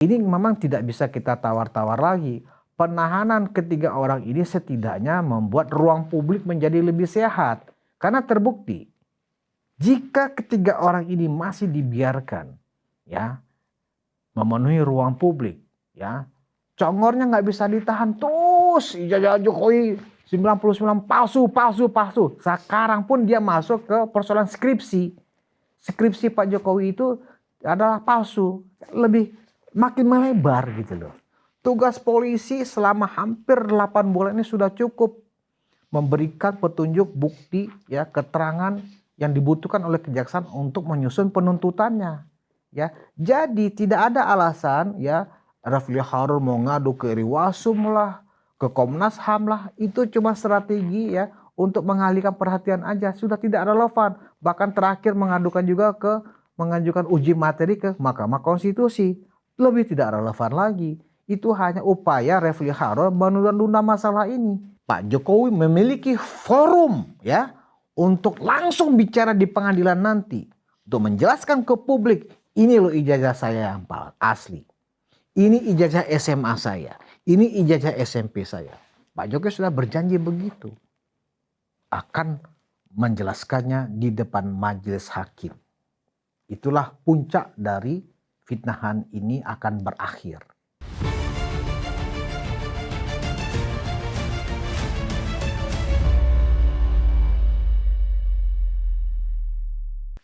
Ini memang tidak bisa kita tawar-tawar lagi. Penahanan ketiga orang ini setidaknya membuat ruang publik menjadi lebih sehat. Karena terbukti, jika ketiga orang ini masih dibiarkan ya memenuhi ruang publik, ya congornya nggak bisa ditahan terus. Ijazah Jokowi 99 palsu, palsu, palsu. Sekarang pun dia masuk ke persoalan skripsi. Skripsi Pak Jokowi itu adalah palsu. Lebih makin melebar gitu loh. Tugas polisi selama hampir 8 bulan ini sudah cukup memberikan petunjuk bukti ya keterangan yang dibutuhkan oleh kejaksaan untuk menyusun penuntutannya. Ya, jadi tidak ada alasan ya Rafli Harun mau ngadu ke Iriwasum lah, ke Komnas HAM lah, itu cuma strategi ya untuk mengalihkan perhatian aja, sudah tidak relevan. Bahkan terakhir mengajukan uji materi ke Mahkamah Konstitusi, lebih tidak relevan lagi. Itu hanya upaya Rafli Harun menunda-nunda masalah ini. Pak Jokowi memiliki forum ya untuk langsung bicara di pengadilan nanti untuk menjelaskan ke publik, ini loh ijazah saya yang asli. Ini ijazah SMA saya. Ini ijazah SMP saya. Pak Jokowi sudah berjanji begitu. Akan menjelaskannya di depan majelis hakim. Itulah puncak dari fitnahan ini akan berakhir.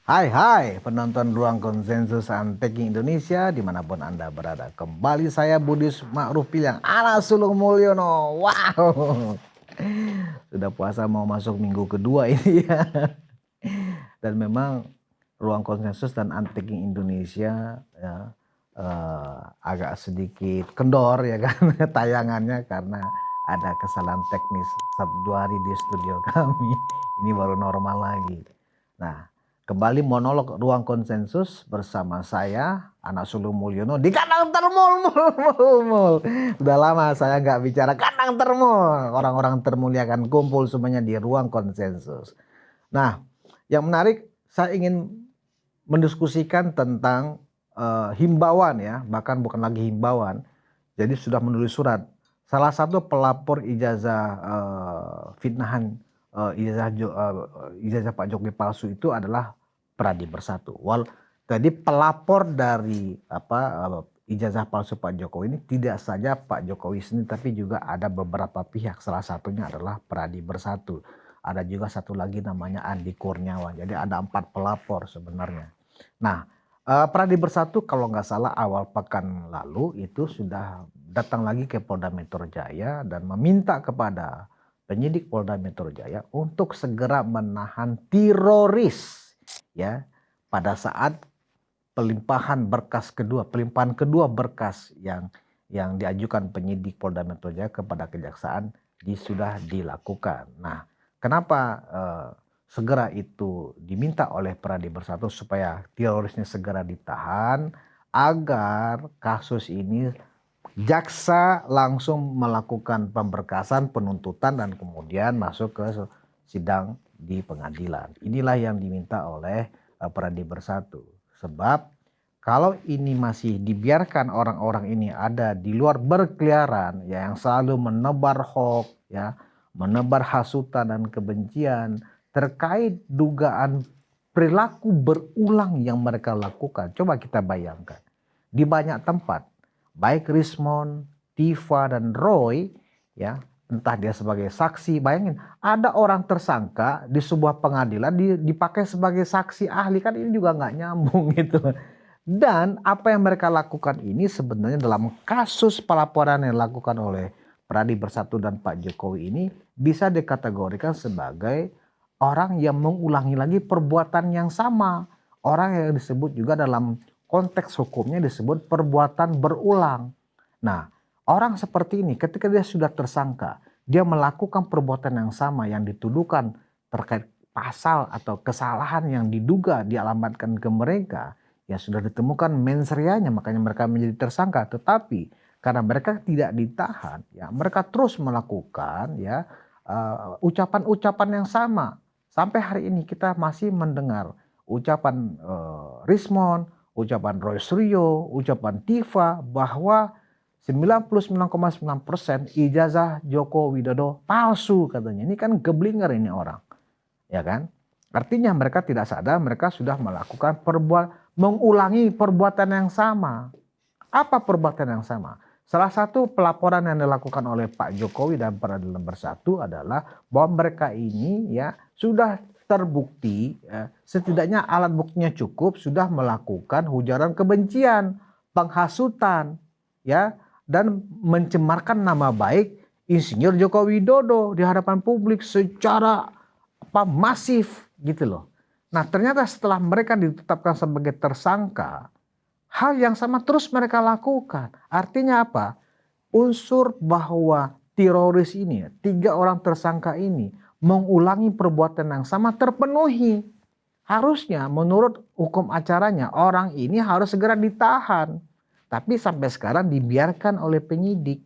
Hai penonton Ruang Konsensus Anteking Indonesia dimanapun Anda berada. Kembali saya Budi Ma'ruf Pilyang ala Sulung Mulyono. Wow, sudah puasa mau masuk minggu kedua ini ya. Dan memang Ruang Konsensus dan Anteking Indonesia ya, agak sedikit kendor ya kan tayangannya karena ada kesalahan teknis 1-2 hari di studio kami. Ini baru normal lagi. Nah, kembali monolog Ruang Konsensus bersama saya, Anak Sulung Mulyono di kandang termul. Udah lama saya nggak bicara kandang termul. Orang-orang termulia akan kumpul semuanya di Ruang Konsensus. Nah, yang menarik saya ingin mendiskusikan tentang himbauan ya, bahkan bukan lagi himbauan. Jadi sudah menulis surat. Salah satu pelapor ijazah fitnahan ijazah Pak Jokowi palsu itu adalah Pradi Bersatu. Jadi pelapor dari ijazah palsu Pak Jokowi ini tidak saja Pak Jokowi sendiri, tapi juga ada beberapa pihak. Salah satunya adalah Pradi Bersatu. Ada juga satu lagi namanya Andi Kurniawan. Jadi ada 4 pelapor sebenarnya. Nah, Pradi Bersatu kalau nggak salah awal pekan lalu itu sudah datang lagi ke Polda Metro Jaya dan meminta kepada penyidik Polda Metro Jaya untuk segera menahan teroris ya pada saat pelimpahan kedua berkas yang diajukan penyidik Polda Metro Jaya kepada kejaksaan sudah dilakukan. Nah, kenapa segera itu diminta oleh Pradi Bersatu supaya terorisnya segera ditahan agar kasus ini jaksa langsung melakukan pemberkasan, penuntutan dan kemudian masuk ke sidang di pengadilan. Inilah yang diminta oleh Pradi Bersatu. Sebab kalau ini masih dibiarkan orang-orang ini ada di luar berkeliaran ya, yang selalu menebar hoax ya, menebar hasutan dan kebencian terkait dugaan perilaku berulang yang mereka lakukan. Coba kita bayangkan. Di banyak tempat, baik Rismond, Tifa, dan Roy, ya entah dia sebagai saksi, bayangin ada orang tersangka di sebuah pengadilan dipakai sebagai saksi ahli, kan ini juga nggak nyambung gitu. Dan apa yang mereka lakukan ini sebenarnya dalam kasus pelaporan yang dilakukan oleh Pradi Bersatu dan Pak Jokowi ini bisa dikategorikan sebagai orang yang mengulangi lagi perbuatan yang sama. Orang yang disebut juga dalam konteks hukumnya disebut perbuatan berulang. Nah, orang seperti ini ketika dia sudah tersangka, dia melakukan perbuatan yang sama yang dituduhkan terkait pasal atau kesalahan yang diduga dialamatkan ke mereka, ya sudah ditemukan mens reanya, makanya mereka menjadi tersangka. Tetapi karena mereka tidak ditahan, ya mereka terus melakukan ya ucapan-ucapan yang sama. Sampai hari ini kita masih mendengar ucapan Rismond, ucapan Roy Suryo, ucapan Tifa bahwa 99,9% ijazah Joko Widodo palsu katanya. Ini kan geblinger ini orang, ya kan? Artinya mereka tidak sadar mereka sudah melakukan mengulangi perbuatan yang sama. Apa perbuatan yang sama? Salah satu pelaporan yang dilakukan oleh Pak Jokowi dan Peradilan Bersatu adalah bahwa mereka ini ya sudah terbukti, setidaknya alat buktinya cukup, sudah melakukan ujaran kebencian, penghasutan, ya, dan mencemarkan nama baik Insinyur Joko Widodo di hadapan publik secara masif gitu loh. Nah, ternyata setelah mereka ditetapkan sebagai tersangka, hal yang sama terus mereka lakukan. Artinya apa? Unsur bahwa teroris ini, 3 orang tersangka ini mengulangi perbuatan yang sama terpenuhi. Harusnya menurut hukum acaranya orang ini harus segera ditahan. Tapi sampai sekarang dibiarkan oleh penyidik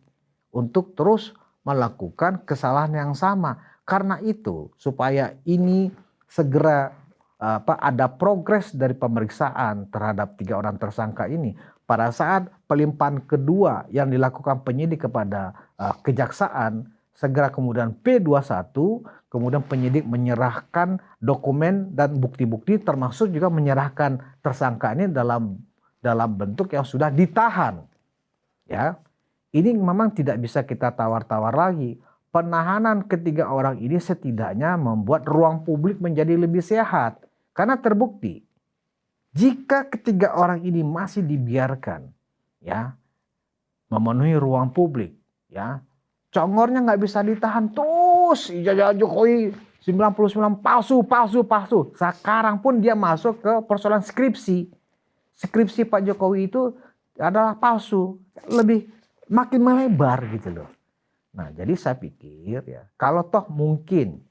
untuk terus melakukan kesalahan yang sama. Karena itu supaya ini segera ada progres dari pemeriksaan terhadap 3 orang tersangka ini. Pada saat pelimpahan kedua yang dilakukan penyidik kepada kejaksaan, segera kemudian P21, kemudian penyidik menyerahkan dokumen dan bukti-bukti termasuk juga menyerahkan tersangka ini dalam bentuk yang sudah ditahan. Ya, ini memang tidak bisa kita tawar-tawar lagi. Penahanan ketiga orang ini setidaknya membuat ruang publik menjadi lebih sehat. Karena terbukti, jika ketiga orang ini masih dibiarkan, ya, memenuhi ruang publik, ya, congornya nggak bisa ditahan terus. Ijazah Jokowi 99 palsu. Sekarang pun dia masuk ke persoalan skripsi. Skripsi Pak Jokowi itu adalah palsu, makin melebar gitu loh. Nah, jadi saya pikir ya, kalau toh mungkin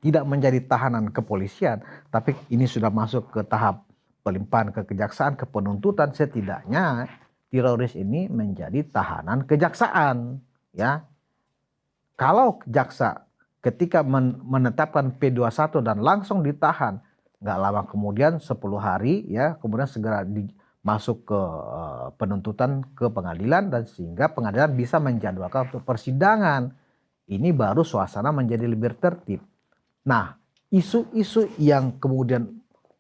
tidak menjadi tahanan kepolisian, tapi ini sudah masuk ke tahap pelimpahan ke kejaksaan, ke penuntutan, setidaknya teroris ini menjadi tahanan kejaksaan. Ya, kalau jaksa ketika menetapkan P21 dan langsung ditahan, nggak lama kemudian 10 hari, ya, kemudian segera masuk ke penuntutan ke pengadilan dan sehingga pengadilan bisa menjadwalkan untuk persidangan. Ini baru suasana menjadi lebih tertib. Nah, isu-isu yang kemudian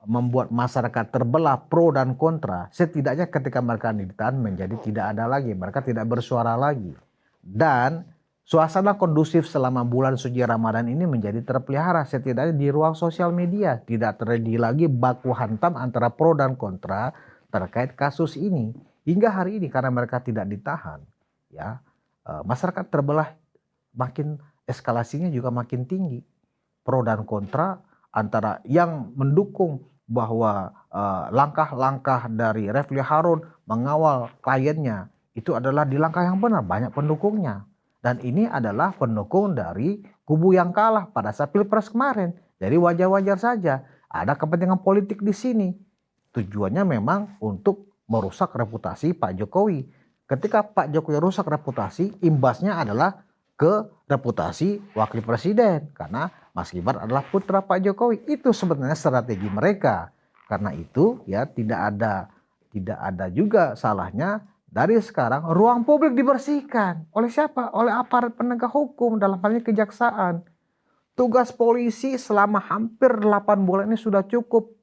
membuat masyarakat terbelah pro dan kontra, setidaknya ketika mereka ditahan menjadi tidak ada lagi, mereka tidak bersuara lagi. Dan suasana kondusif selama bulan suci Ramadan ini menjadi terpelihara setidaknya di ruang sosial media. Tidak terjadi lagi baku hantam antara pro dan kontra terkait kasus ini. Hingga hari ini karena mereka tidak ditahan, ya, masyarakat terbelah, makin eskalasinya juga makin tinggi. Pro dan kontra antara yang mendukung bahwa langkah-langkah dari Refli Harun mengawal kliennya itu adalah di langkah yang benar, banyak pendukungnya. Dan ini adalah pendukung dari kubu yang kalah pada saat Pilpres kemarin. Jadi wajar-wajar saja ada kepentingan politik di sini. Tujuannya memang untuk merusak reputasi Pak Jokowi. Ketika Pak Jokowi rusak reputasi, imbasnya adalah ke reputasi wakil presiden. Karena Mas Gibran adalah putra Pak Jokowi. Itu sebenarnya strategi mereka. Karena itu ya tidak ada juga salahnya dari sekarang ruang publik dibersihkan. Oleh siapa? Oleh aparat penegak hukum, dalam hal ini kejaksaan. Tugas polisi selama hampir 8 bulan ini sudah cukup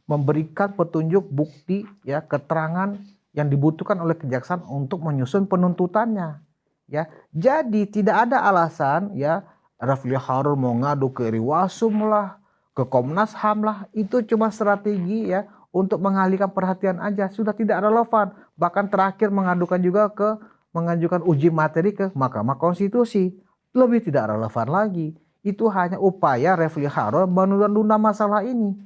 memberikan petunjuk, bukti, ya, keterangan yang dibutuhkan oleh kejaksaan untuk menyusun penuntutannya. Ya, jadi tidak ada alasan ya Refli Harun mau ngadu ke Iriwasum lah, ke Komnas HAM lah, itu cuma strategi ya untuk mengalihkan perhatian aja, sudah tidak relevan. Bahkan terakhir mengajukan uji materi ke Mahkamah Konstitusi, lebih tidak relevan lagi. Itu hanya upaya Refli Harun menunda-nunda masalah ini,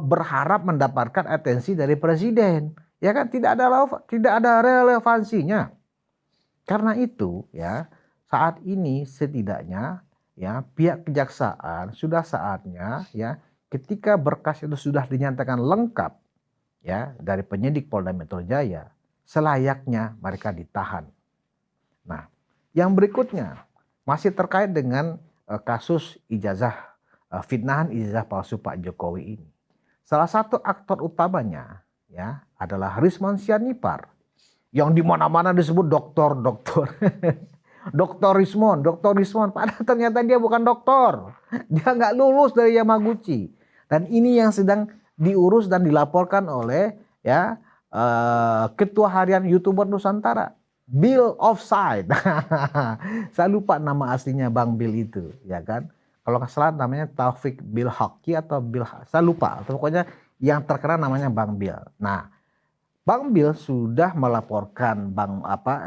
berharap mendapatkan atensi dari presiden. Ya kan, tidak ada relevansinya. Karena itu ya saat ini setidaknya ya pihak kejaksaan sudah saatnya ya ketika berkas itu sudah dinyatakan lengkap ya dari penyidik Polda Metro Jaya, selayaknya mereka ditahan. Nah, yang berikutnya masih terkait dengan kasus fitnahan ijazah palsu Pak Jokowi ini. Salah satu aktor utamanya ya adalah Rizman Sianipar yang di mana-mana disebut doktor. Doktor Rizman, padahal ternyata dia bukan doktor. Dia nggak lulus dari Yamaguchi. Dan ini yang sedang diurus dan dilaporkan oleh ya Ketua Harian YouTuber Nusantara, Bill Offside. Saya lupa nama aslinya Bang Bill itu, ya kan? Kalau nggak salah namanya Taufik Bill Hockey atau Bill, saya lupa. Atau pokoknya yang terkenal namanya Bang Bill. Nah, Bang Bill sudah melaporkan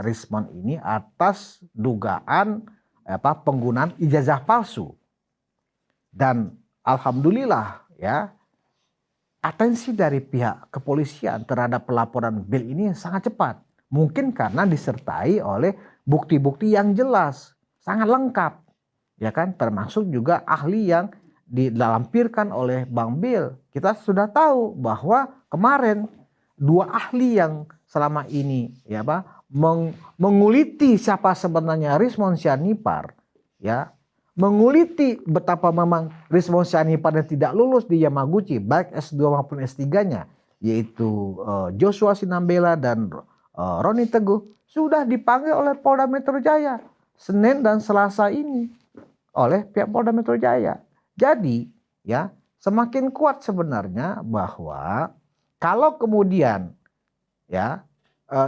Rizman ini atas dugaan penggunaan ijazah palsu. Dan alhamdulillah ya, atensi dari pihak kepolisian terhadap pelaporan Bill ini sangat cepat. Mungkin karena disertai oleh bukti-bukti yang jelas, sangat lengkap. Ya kan, termasuk juga ahli yang dilampirkan oleh Bang Bill. Kita sudah tahu bahwa kemarin 2 ahli yang selama ini ya menguliti siapa sebenarnya Rizman Sianipar, ya, menguliti betapa memang Rizman Sianipar yang tidak lulus di Yamaguchi baik S2 maupun S3-nya, yaitu Joshua Sinambela dan Roni Teguh, sudah dipanggil oleh Polda Metro Jaya Senin dan Selasa ini oleh pihak Polda Metro Jaya. Jadi ya semakin kuat sebenarnya bahwa kalau kemudian ya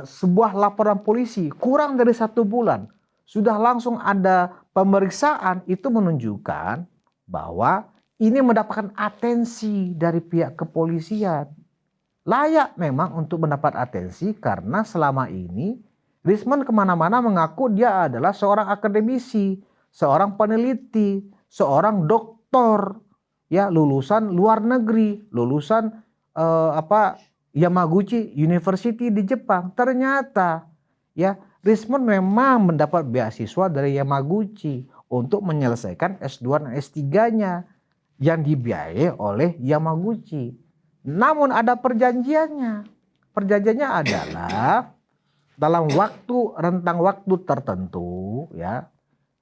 sebuah laporan polisi kurang dari 1 bulan sudah langsung ada pemeriksaan, itu menunjukkan bahwa ini mendapatkan atensi dari pihak kepolisian. Layak memang untuk mendapat atensi karena selama ini Rizman kemana-mana mengaku dia adalah seorang akademisi, seorang peneliti, seorang doktor, ya lulusan luar negeri, lulusan Yamaguchi University di Jepang. Ternyata ya Rizman memang mendapat beasiswa dari Yamaguchi untuk menyelesaikan S2 dan S3-nya yang dibiayai oleh Yamaguchi. Namun ada perjanjiannya. Perjanjiannya adalah dalam rentang waktu tertentu ya,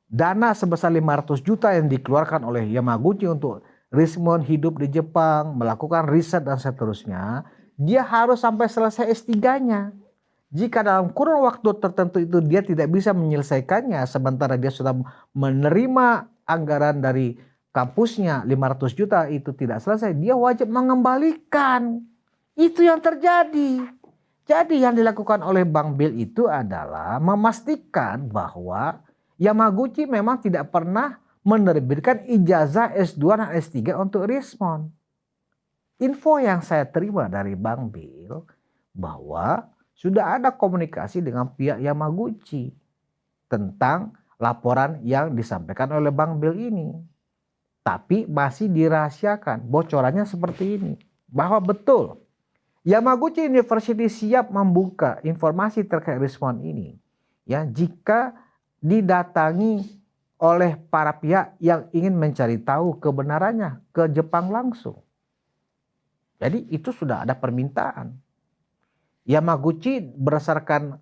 dana sebesar 500 juta yang dikeluarkan oleh Yamaguchi untuk Rizman hidup di Jepang, melakukan riset dan seterusnya, dia harus sampai selesai S3-nya. Jika dalam kurun waktu tertentu itu dia tidak bisa menyelesaikannya, sementara dia sudah menerima anggaran dari kampusnya 500 juta itu tidak selesai, dia wajib mengembalikan. Itu yang terjadi. Jadi yang dilakukan oleh Bang Bill itu adalah memastikan bahwa Yamaguchi memang tidak pernah menerbitkan ijazah S2 dan S3 untuk Rizman. Info yang saya terima dari Bang Bill bahwa sudah ada komunikasi dengan pihak Yamaguchi tentang laporan yang disampaikan oleh Bang Bill ini. Tapi masih dirahasiakan. Bocorannya seperti ini, bahwa betul Yamaguchi University siap membuka informasi terkait Rizman ini ya jika didatangi oleh para pihak yang ingin mencari tahu kebenarannya ke Jepang langsung. Jadi itu sudah ada permintaan. Yamaguchi berdasarkan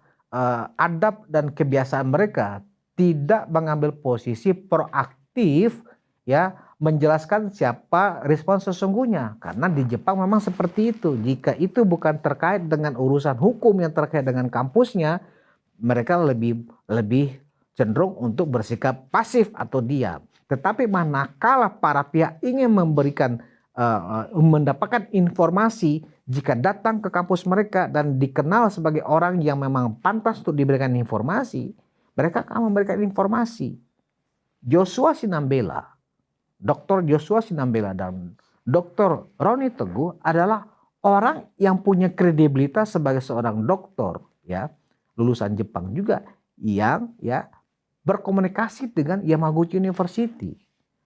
adab dan kebiasaan mereka tidak mengambil posisi proaktif ya menjelaskan siapa Rizman sesungguhnya, karena di Jepang memang seperti itu. Jika itu bukan terkait dengan urusan hukum yang terkait dengan kampusnya, mereka lebih cenderung untuk bersikap pasif atau diam. Tetapi manakala para pihak ingin mendapatkan informasi, jika datang ke kampus mereka dan dikenal sebagai orang yang memang pantas untuk diberikan informasi, mereka akan memberikan informasi. Joshua Sinambela, Dr. Joshua Sinambela dan Dr. Roni Teguh adalah orang yang punya kredibilitas sebagai seorang dokter ya, lulusan Jepang juga, yang ya berkomunikasi dengan Yamaguchi University.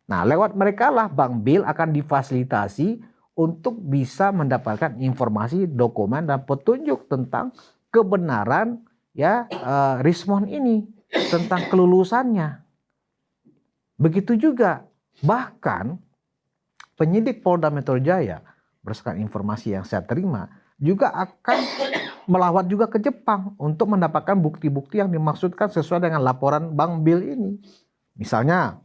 Nah, lewat mereka lah Bang Bill akan difasilitasi untuk bisa mendapatkan informasi, dokumen dan petunjuk tentang kebenaran ya Rizman ini, tentang kelulusannya. Begitu juga bahkan penyidik Polda Metro Jaya berdasarkan informasi yang saya terima juga akan melawat juga ke Jepang untuk mendapatkan bukti-bukti yang dimaksudkan sesuai dengan laporan Bang Bill ini. Misalnya,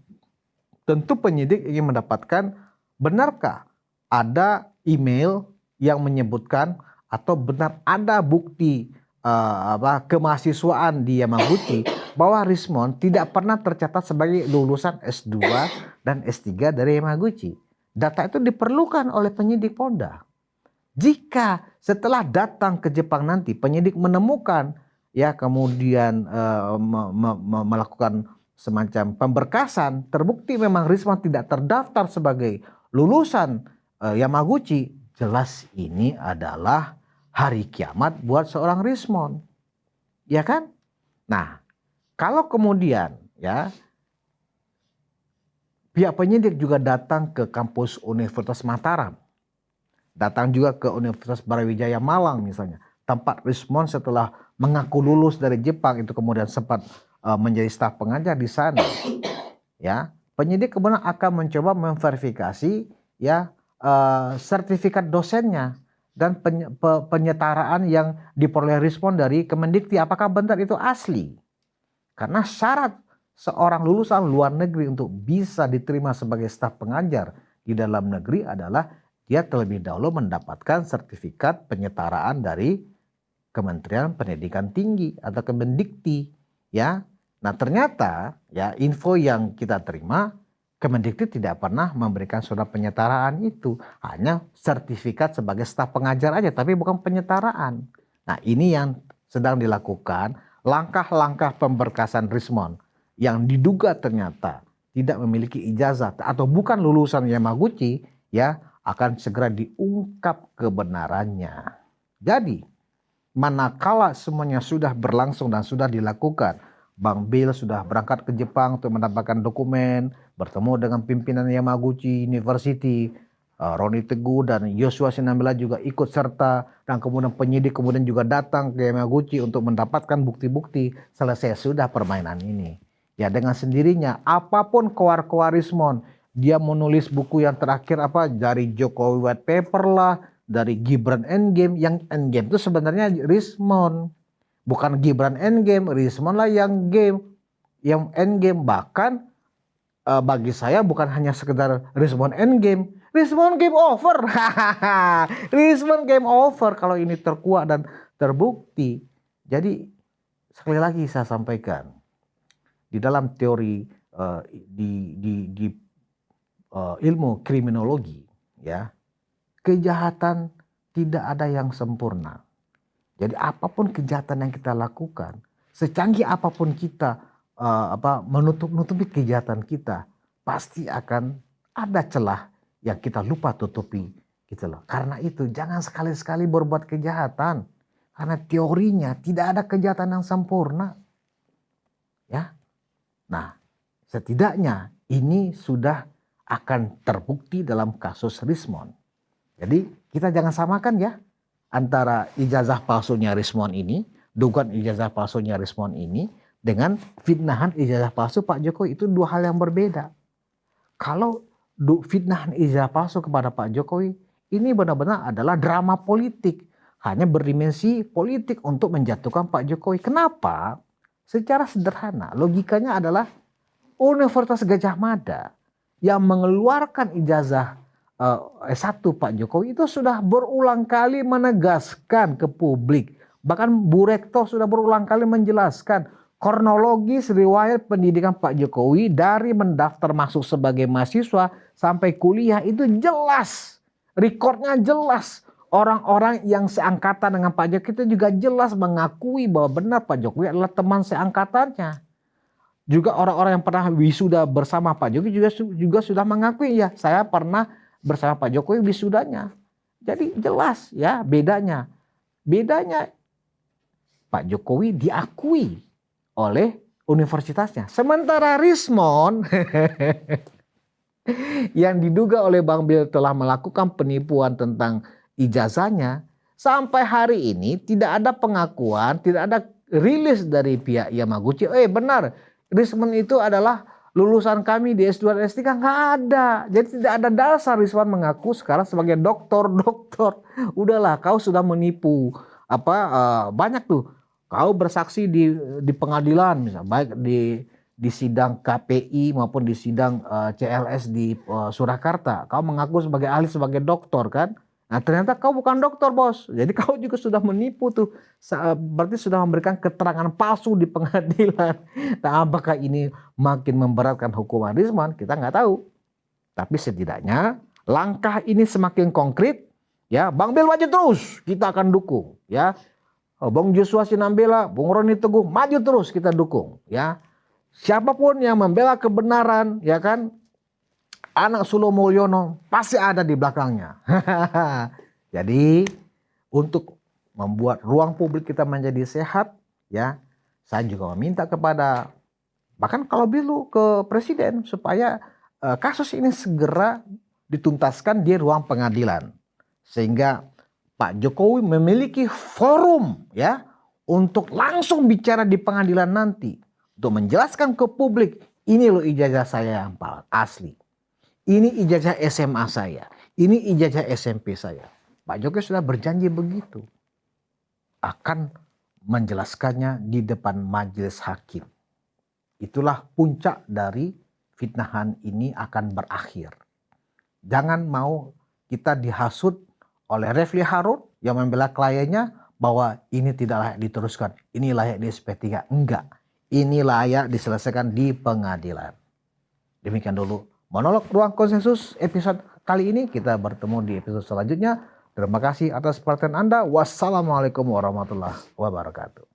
tentu penyidik ingin mendapatkan benarkah ada email yang menyebutkan atau benar ada bukti kemahasiswaan di Yamaguchi bahwa Rismond tidak pernah tercatat sebagai lulusan S2 dan S3 dari Yamaguchi. Data itu diperlukan oleh penyidik Polda. Jika setelah datang ke Jepang nanti penyidik menemukan ya kemudian melakukan semacam pemberkasan, terbukti memang Rismond tidak terdaftar sebagai lulusan Yamaguchi, jelas ini adalah hari kiamat buat seorang Rismond. Ya kan? Nah, kalau kemudian ya pihak penyidik juga datang ke kampus Universitas Mataram, datang juga ke Universitas Brawijaya Malang misalnya, tempat Rismond setelah mengaku lulus dari Jepang itu kemudian sempat menjadi staf pengajar di sana. Ya, penyidik kemudian akan mencoba memverifikasi ya sertifikat dosennya dan penyetaraan yang diperoleh Rismond dari Kemendikti, apakah benar itu asli? Karena syarat seorang lulusan luar negeri untuk bisa diterima sebagai staf pengajar di dalam negeri adalah dia terlebih dahulu mendapatkan sertifikat penyetaraan dari Kementerian Pendidikan Tinggi atau Kemendikti, ya. Nah, ternyata ya info yang kita terima, Kemendikti tidak pernah memberikan surat penyetaraan itu, hanya sertifikat sebagai staf pengajar aja, tapi bukan penyetaraan. Nah, ini yang sedang dilakukan, langkah-langkah pemberkasan Rismond yang diduga ternyata tidak memiliki ijazah atau bukan lulusan Yamaguchi, ya akan segera diungkap kebenarannya. Jadi, manakala semuanya sudah berlangsung dan sudah dilakukan, Bang Bill sudah berangkat ke Jepang untuk mendapatkan dokumen, bertemu dengan pimpinan Yamaguchi University, Roni Teguh dan Joshua Sinambela juga ikut serta, dan kemudian penyidik kemudian juga datang ke Yamaguchi untuk mendapatkan bukti-bukti. Selesai sudah permainan ini. Ya dengan sendirinya apapun koar-koar Rismond, dia menulis buku yang terakhir dari Jokowi White Paper lah, dari Gibran Endgame. Yang Endgame itu sebenarnya Rismond, bukan Gibran Endgame, Rismond lah yang game, yang Endgame. Bahkan bagi saya bukan hanya sekedar Rismond Endgame, Rismond game over. Rismond game over kalau ini terkuak dan terbukti. Jadi sekali lagi saya sampaikan, di dalam teori di ilmu kriminologi, ya, kejahatan tidak ada yang sempurna. Jadi apapun kejahatan yang kita lakukan, secanggih apapun kita menutupi kejahatan kita, pasti akan ada celah yang kita lupa tutupi, gitu loh. Karena itu jangan sekali-sekali berbuat kejahatan, karena teorinya tidak ada kejahatan yang sempurna, ya. Nah, setidaknya ini sudah akan terbukti dalam kasus Rismond. Jadi kita jangan samakan ya antara ijazah palsunya Rismond ini, dugaan ijazah palsunya Rismond ini dengan fitnahan ijazah palsu Pak Jokowi. Itu dua hal yang berbeda. Kalau fitnahan ijazah palsu kepada Pak Jokowi ini benar-benar adalah drama politik, hanya berdimensi politik untuk menjatuhkan Pak Jokowi. Kenapa? Secara sederhana, logikanya adalah Universitas Gadjah Mada yang mengeluarkan ijazah S1 Pak Jokowi itu sudah berulang kali menegaskan ke publik. Bahkan Bu Rektor sudah berulang kali menjelaskan kronologis riwayat pendidikan Pak Jokowi dari mendaftar masuk sebagai mahasiswa sampai kuliah itu jelas. Rekornya jelas. Orang-orang yang seangkatan dengan Pak Jokowi itu juga jelas mengakui bahwa benar Pak Jokowi adalah teman seangkatannya. Juga orang-orang yang pernah wisuda bersama Pak Jokowi juga sudah mengakui, ya saya pernah bersama Pak Jokowi wisudanya. Jadi jelas ya bedanya. Bedanya Pak Jokowi diakui oleh universitasnya. Sementara Rismond yang diduga oleh Bang Bill telah melakukan penipuan tentang ijazahnya, sampai hari ini tidak ada pengakuan, tidak ada rilis dari pihak Yamaguchi. Benar, Rismond itu adalah lulusan kami di S2 dan S3, nggak ada. Jadi tidak ada dasar Rismond mengaku sekarang sebagai doktor. Udahlah, kau sudah menipu. Banyak tuh. Kau bersaksi di pengadilan, misalnya baik di sidang KPI maupun di sidang CLS di Surakarta. Kau mengaku sebagai ahli, sebagai doktor kan. Nah ternyata kau bukan dokter bos, jadi kau juga sudah menipu tuh, berarti sudah memberikan keterangan palsu di pengadilan. Nah apakah ini makin memberatkan hukuman Rizman, kita nggak tahu. Tapi setidaknya langkah ini semakin konkret, ya Bang Bel maju terus, kita akan dukung, ya. Bang Joshua Sinambela, Bung Roni Teguh maju terus kita dukung, ya. Siapapun yang membela kebenaran, ya kan, anak Sulo Mulyono pasti ada di belakangnya. Jadi untuk membuat ruang publik kita menjadi sehat, ya, saya juga meminta kepada bahkan kalau perlu ke presiden supaya kasus ini segera dituntaskan di ruang pengadilan, sehingga Pak Jokowi memiliki forum, ya, untuk langsung bicara di pengadilan nanti untuk menjelaskan ke publik, ini loh ijazah saya yang asli. Ini ijazah SMA saya, ini ijazah SMP saya. Pak Jokowi sudah berjanji begitu. Akan menjelaskannya di depan majelis hakim. Itulah puncak dari fitnahan ini akan berakhir. Jangan mau kita dihasut oleh Refli Harun yang membela kliennya bahwa ini tidak layak diteruskan. Ini layak di SP3. Enggak. Ini layak diselesaikan di pengadilan. Demikian dulu monolog Ruang Konsensus episode kali ini. Kita bertemu di episode selanjutnya. Terima kasih atas perhatian Anda. Wassalamualaikum warahmatullahi wabarakatuh.